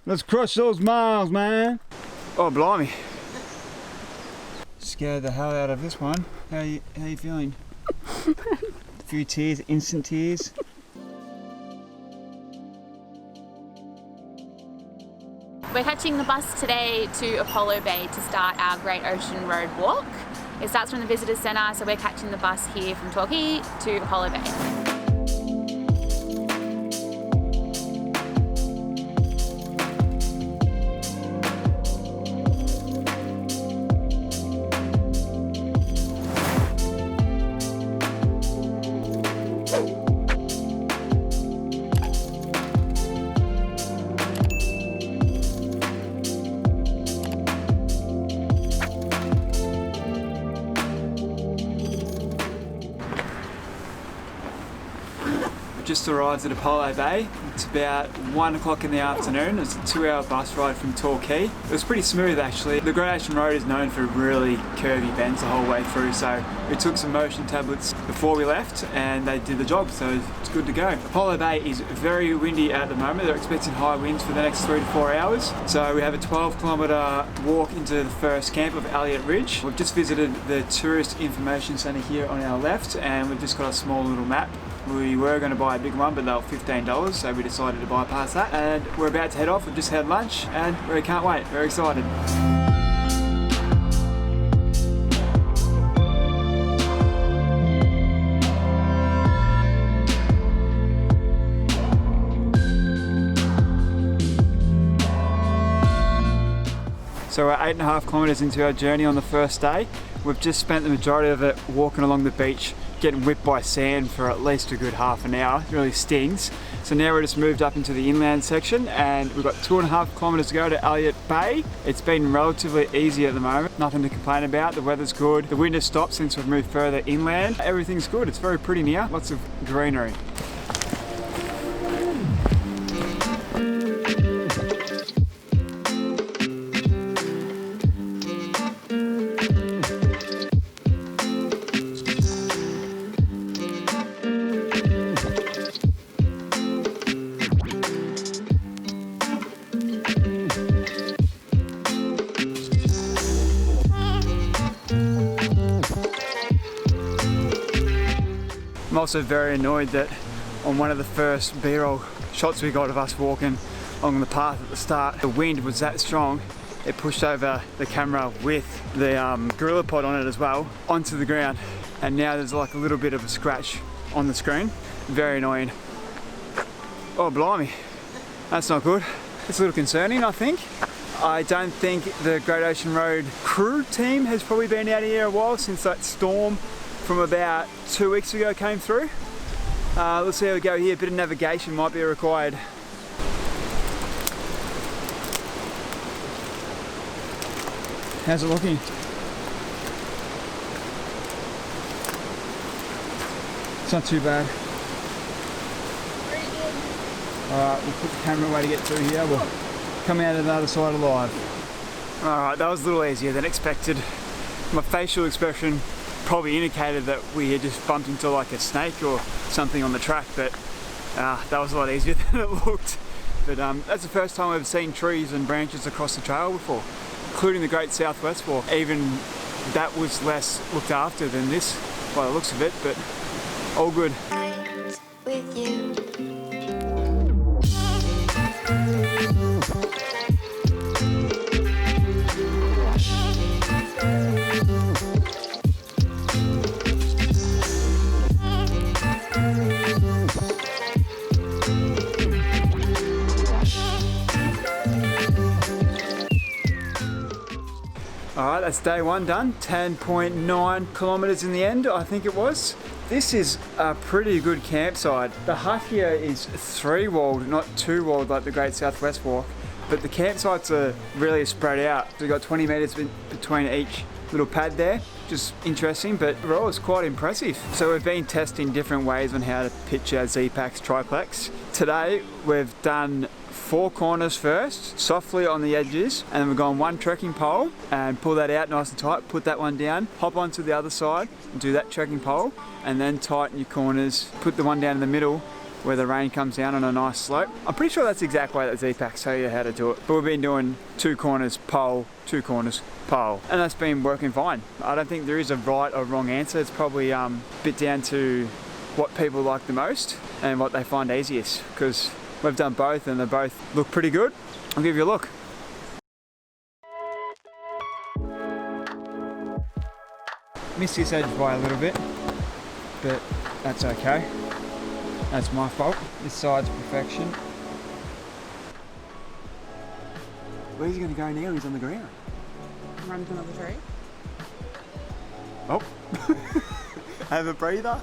Let's crush those miles, man. Oh, blimey. Scared the hell out of this one. How you feeling? A few tears, instant tears. We're catching the bus today to Apollo Bay to start our Great Ocean Road walk. It starts from the Visitors Centre, so we're catching the bus here from Torquay to Apollo Bay. Just arrived at Apollo Bay. It's about 1 o'clock in the afternoon. It's a 2-hour bus ride from Torquay. It was pretty smooth actually. The Great Ocean Road is known for really curvy bends the whole way through, so we took some motion tablets before we left and they did the job, so it's good to go. Apollo Bay is very windy at the moment. They're expecting high winds for the next 3 to 4 hours. So we have a 12-kilometre walk into the first camp of Elliott Ridge. We've just visited the Tourist Information Centre here on our left, and we've just got a small little map. We were going to buy a big one, but they were $15, so we decided to bypass that. And we're about to head off. We've just had lunch, and we can't wait. Very excited. So we're 8.5 kilometres into our journey on the first day. We've just spent the majority of it walking along the beach, getting whipped by sand for at least a good half an hour. It really stings. So now we're just moved up into the inland section and we've got 2.5 kilometres to go to Elliott Bay. It's been relatively easy at the moment, nothing to complain about. The weather's good. The wind has stopped since we've moved further inland. Everything's good. It's very pretty now. Lots of greenery. I'm also very annoyed that on one of the first B-roll shots we got of us walking along the path at the start, the wind was that strong it pushed over the camera with the gorilla pod on it as well onto the ground, and now there's like a little bit of a scratch on the screen. Very annoying. Oh blimey, that's not good. It's a little concerning, I think. I don't think the Great Ocean Road crew team has probably been out here a while since that storm from about 2 weeks ago came through. Let's see how we go here. A bit of navigation might be required. How's it looking? It's not too bad. Alright, we'll put the camera away to get through here. We'll come out of the other side alive. Alright, that was a little easier than expected. My facial expression probably indicated that we had just bumped into like a snake or something on the track, but that was a lot easier than it looked. But that's the first time I've seen trees and branches across the trail before, including the Great Southwest Walk. Even that was less looked after than this by the looks of it, but all good. With you. Alright, that's day one done. 10.9 kilometres in the end, I think it was. This is a pretty good campsite. The hut here is 3-walled, not 2-walled like the Great Southwest Walk, but the campsites are really spread out. We've got 20 metres between each little pad there, which is interesting, but overall it's quite impressive. So we've been testing different ways on how to pitch our Z-Packs triplex. Today we've done 4 corners first, softly on the edges, and then we've gone 1 trekking pole and pull that out nice and tight, put that one down, hop onto the other side and do that trekking pole, and then tighten your corners, put the one down in the middle where the rain comes down on a nice slope. I'm pretty sure that's the exact way that Z-Packs tell you how to do it. But we've been doing 2 corners pole, 2 corners pole, and that's been working fine. I don't think there is a right or wrong answer. It's probably a bit down to what people like the most and what they find easiest, because we've done both and they both look pretty good. I'll give you a look. Missed this edge by a little bit, but that's okay. That's my fault. This side's perfection. Where's he going to go now? He's on the ground. Run to another tree. Oh, have a breather.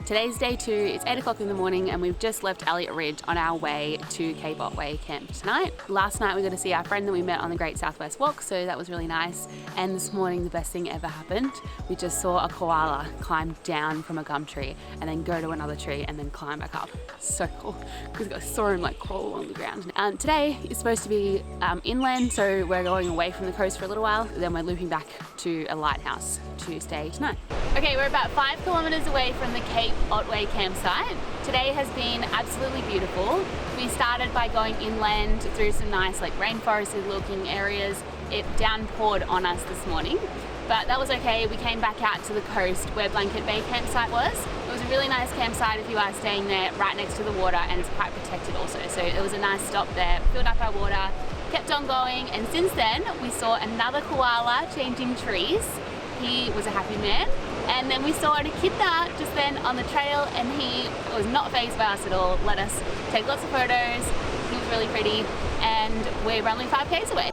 Today's day 2, it's 8 o'clock in the morning and we've just left Elliott Ridge on our way to Cape Otway camp tonight. Last night we got to see our friend that we met on the Great Southwest Walk, so that was really nice. And this morning the best thing ever happened. We just saw a koala climb down from a gum tree and then go to another tree and then climb back up. So cool, because I saw him like crawl along the ground. Today is supposed to be inland, so we're going away from the coast for a little while, then we're looping back to a lighthouse to stay tonight. Okay, we're about 5 kilometers away from the Cape Otway campsite. Today has been absolutely beautiful. We started by going inland through some nice like rainforested looking areas. It downpoured on us this morning, but that was okay. We came back out to the coast where Blanket Bay campsite was. It was a really nice campsite if you are staying there right next to the water, and it's quite protected also. So it was a nice stop there, filled up our water, kept on going, and since then we saw another koala changing trees. He was a happy man. And then we saw an echidna just then on the trail, and he was not fazed by us at all. Let us take lots of photos. He was really pretty, and we're only 5k's away.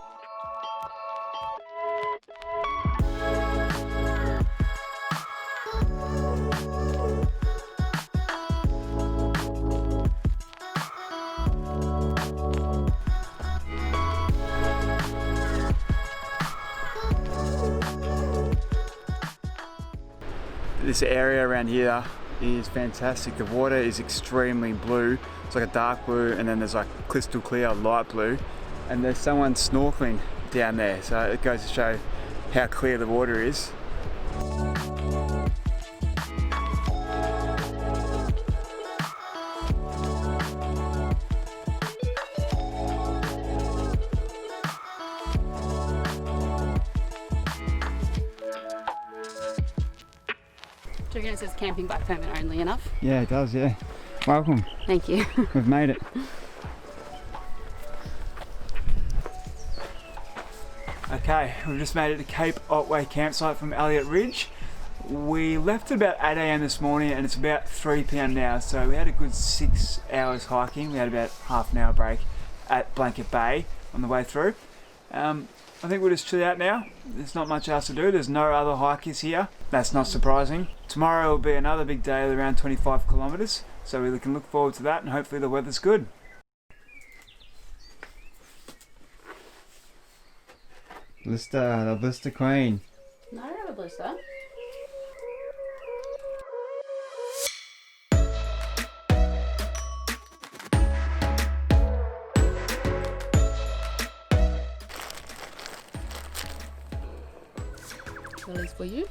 This area around here is fantastic. The water is extremely blue. It's like a dark blue, and then there's like crystal clear light blue, and there's someone snorkeling down there, so it goes to show how clear the water is. Do you reckon it says camping by permit only enough? Yeah, it does, yeah. Welcome. Thank you. We've made it. Okay, we've just made it to Cape Otway campsite from Elliott Ridge. We left at about 8 AM this morning and it's about 3 PM now, so we had a good 6 hours hiking. We had about half an hour break at Blanket Bay on the way through. I think we'll just chill out now. There's not much else to do. There's no other hikers here. That's not surprising. Tomorrow will be another big day of around 25 kilometres, so we can look forward to that, and hopefully the weather's good. Blister, the blister queen. No, I don't have a blister. Lilies for you.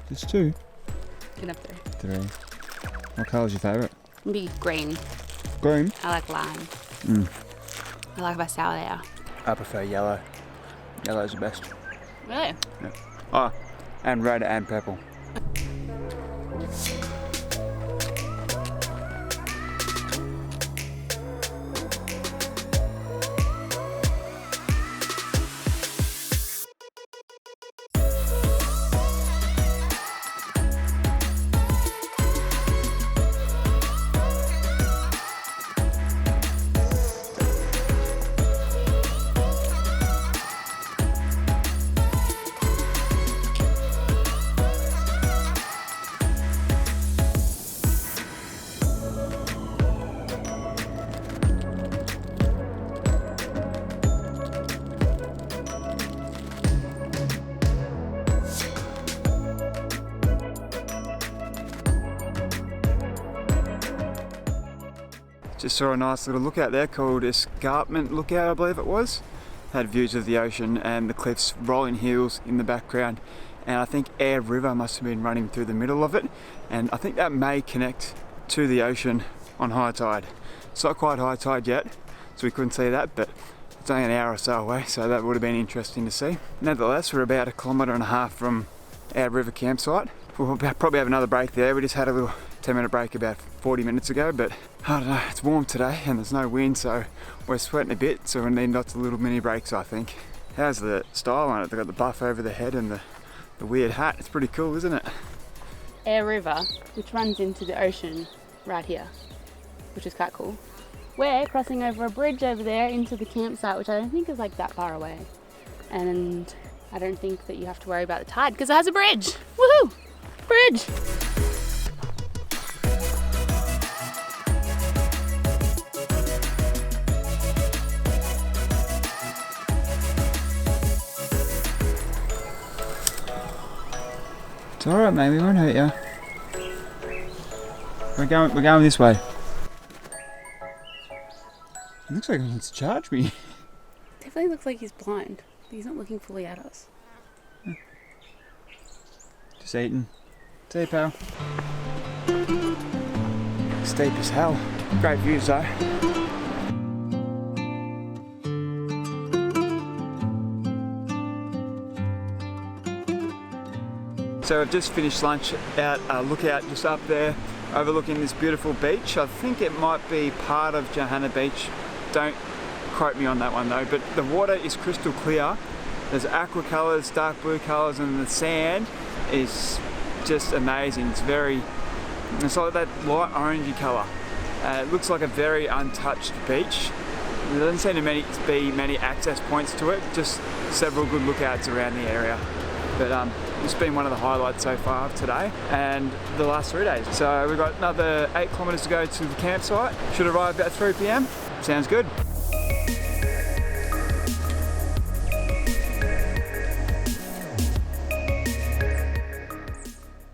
Just 2? Get up there. 3. What colour's your favourite? Be green. Green? I like lime. I like my sour there. I prefer yellow. Yellow's the best. Really? Yeah. Oh, and red and purple. Just saw a nice little lookout there called Escarpment Lookout, I believe it was. Had views of the ocean and the cliffs, rolling hills in the background, and I think Air River must have been running through the middle of it, and I think that may connect to the ocean on high tide. It's not quite high tide yet, so we couldn't see that, but it's only an hour or so away, so that would have been interesting to see. Nevertheless, we're about 1.5 kilometres from our river campsite. We'll probably have another break there. We just had a little 10-minute break about 40 minutes ago, but I don't know, it's warm today and there's no wind, so we're sweating a bit, so we need lots of little mini breaks, I think. How's the style on it? They've got the buff over the head and the weird hat. It's pretty cool, isn't it? Air River, which runs into the ocean right here, which is quite cool. We're crossing over a bridge over there into the campsite, which I don't think is like that far away. And I don't think that you have to worry about the tide because it has a bridge. Woohoo! Bridge! It's alright, mate, we won't hurt you. We're going this way. It looks like he wants to charge me. Definitely looks like he's blind. He's not looking fully at us. Just eating. See you, pal. Steep as hell. Great views though. So I've just finished lunch at a lookout just up there, overlooking this beautiful beach. I think it might be part of Johanna Beach. Don't quote me on that one though, but the water is crystal clear. There's aqua colours, dark blue colours, and the sand is just amazing. It's like that light orangey colour. It looks like a very untouched beach. There doesn't seem to be many access points to it, just several good lookouts around the area. But it's been one of the highlights so far of today and the last 3 days. So we've got another 8 kilometres to go to the campsite. Should arrive about 3 p.m. Sounds good.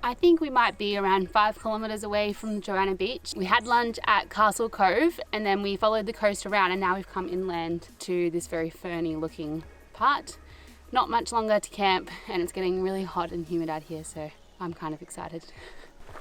I think we might be around 5 kilometres away from Johanna Beach. We had lunch at Castle Cove and then we followed the coast around, and now we've come inland to this very ferny looking part. Not much longer to camp, and it's getting really hot and humid out here, so I'm kind of excited.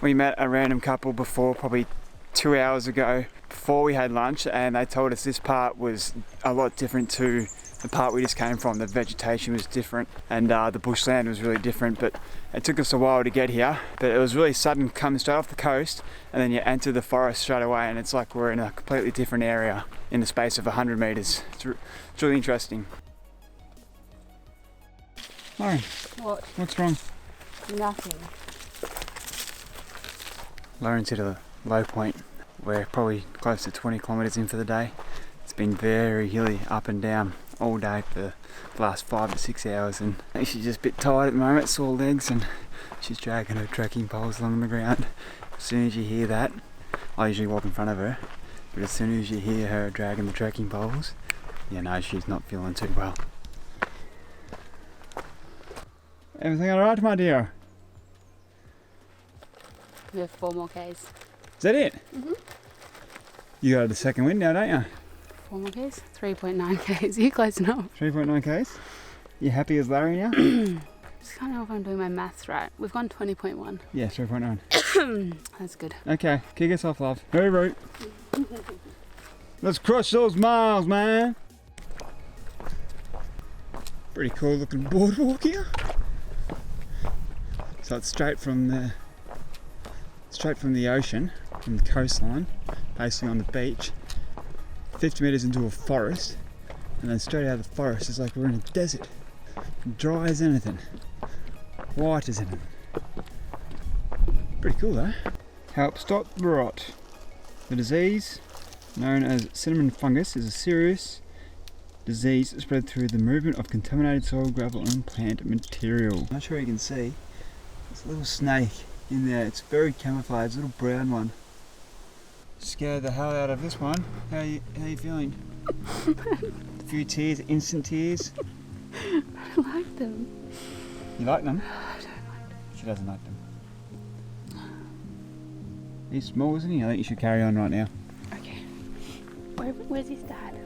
We met a random couple before, probably 2 hours ago, before we had lunch, and they told us this part was a lot different to the part we just came from. The vegetation was different and the bushland was really different, but it took us a while to get here. But it was really sudden, coming straight off the coast, and then you enter the forest straight away, and it's like we're in a completely different area in the space of 100 metres. It's really interesting. Lauren, what's wrong? Nothing. Lauren's hit a low point. We're probably close to 20 kilometres in for the day. It's been very hilly, up and down all day for the last 5 to 6 hours, and I think she's just a bit tired at the moment, sore legs, and she's dragging her trekking poles along the ground. As soon as you hear that, I usually walk in front of her, but as soon as you hear her dragging the trekking poles, you know she's not feeling too well. Everything alright, my dear? We have 4 more Ks. Is that it? Mm-hmm. You got the second wind now, don't you? 4 more Ks? 3.9 Ks. You're close enough. 3.9 Ks? You happy as Larry now? Just can't know if I'm doing my maths right. We've gone 20.1. Yeah, 3.9. That's good. Okay, kick us off, love. Hey, right. Let's crush those miles, man. Pretty cool looking boardwalk here. So it's straight from the ocean, from the coastline, basically on the beach, 50 metres into a forest, and then straight out of the forest it's like we're in a desert. Dry as anything, white as anything. Pretty cool though. Help stop the rot. The disease, known as cinnamon fungus, is a serious disease spread through the movement of contaminated soil, gravel and plant material. I'm not sure you can see. There's a little snake in there. It's very camouflaged, a little brown one. Scared the hell out of this one. How you feeling? A few tears, instant tears. I don't like them. You like them? I don't like them. She doesn't like them. He's small, isn't he? I think you should carry on right now. Okay. Where's his dad?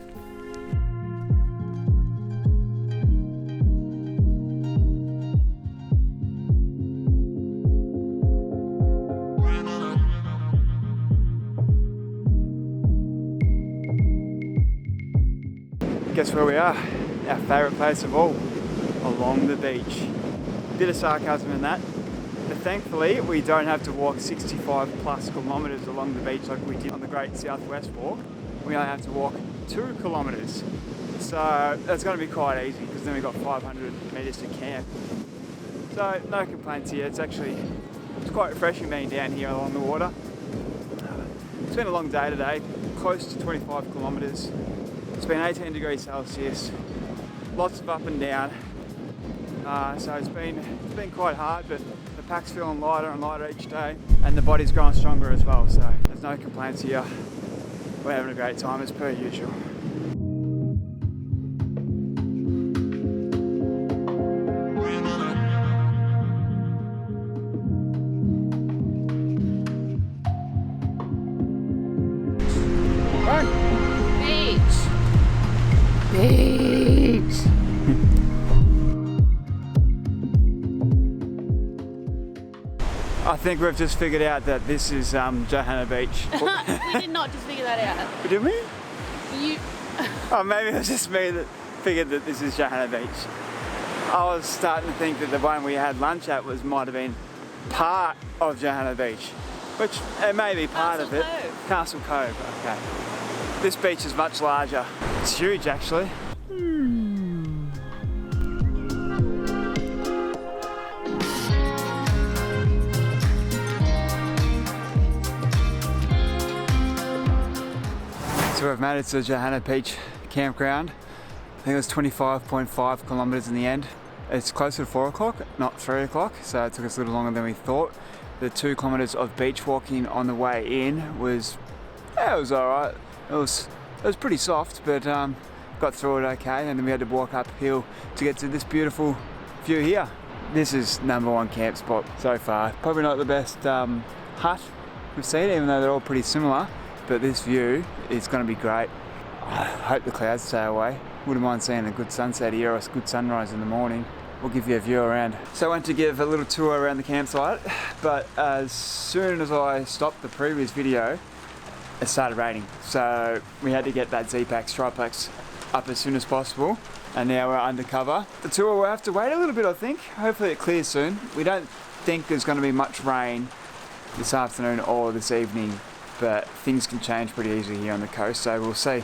guess where we are? Our favourite place of all, along the beach. Bit of sarcasm in that, but thankfully we don't have to walk 65 plus kilometres along the beach like we did on the Great Southwest Walk. We only have to walk 2 kilometres. So that's going to be quite easy because then we've got 500 metres to camp. So no complaints here. It's quite refreshing being down here along the water. It's been a long day today, close to 25 kilometres. It's been 18 degrees Celsius, lots of up and down. So it's been quite hard, but the pack's feeling lighter and lighter each day, and the body's growing stronger as well. So there's no complaints here. We're having a great time as per usual. I think we've just figured out that this is Johanna Beach. We did not just figure that out. Did we? You... Oh, maybe it was just me that figured that this is Johanna Beach. I was starting to think that the one we had lunch at might have been part of Johanna Beach, which it may be part of it. Castle Cove, okay. This beach is much larger. It's huge actually. So we've made it to the Johanna Beach campground. I think it was 25.5 kilometres in the end. It's closer to 4 o'clock, not 3 o'clock, so it took us a little longer than we thought. The 2 kilometres of beach walking on the way in was alright. It was pretty soft, but got through it okay, and then we had to walk uphill to get to this beautiful view here. This is #1 camp spot so far. Probably not the best hut we've seen, even though they're all pretty similar. But this view is going to be great. I hope the clouds stay away. Wouldn't mind seeing a good sunset here or a good sunrise in the morning. We'll give you a view around. So I went to give a little tour around the campsite, but as soon as I stopped the previous video, it started raining. So we had to get that Z-Pack Triplex up as soon as possible, and now we're undercover. The tour will have to wait a little bit, I think. Hopefully it clears soon. We don't think there's going to be much rain this afternoon or this evening, but things can change pretty easily here on the coast, so we'll see.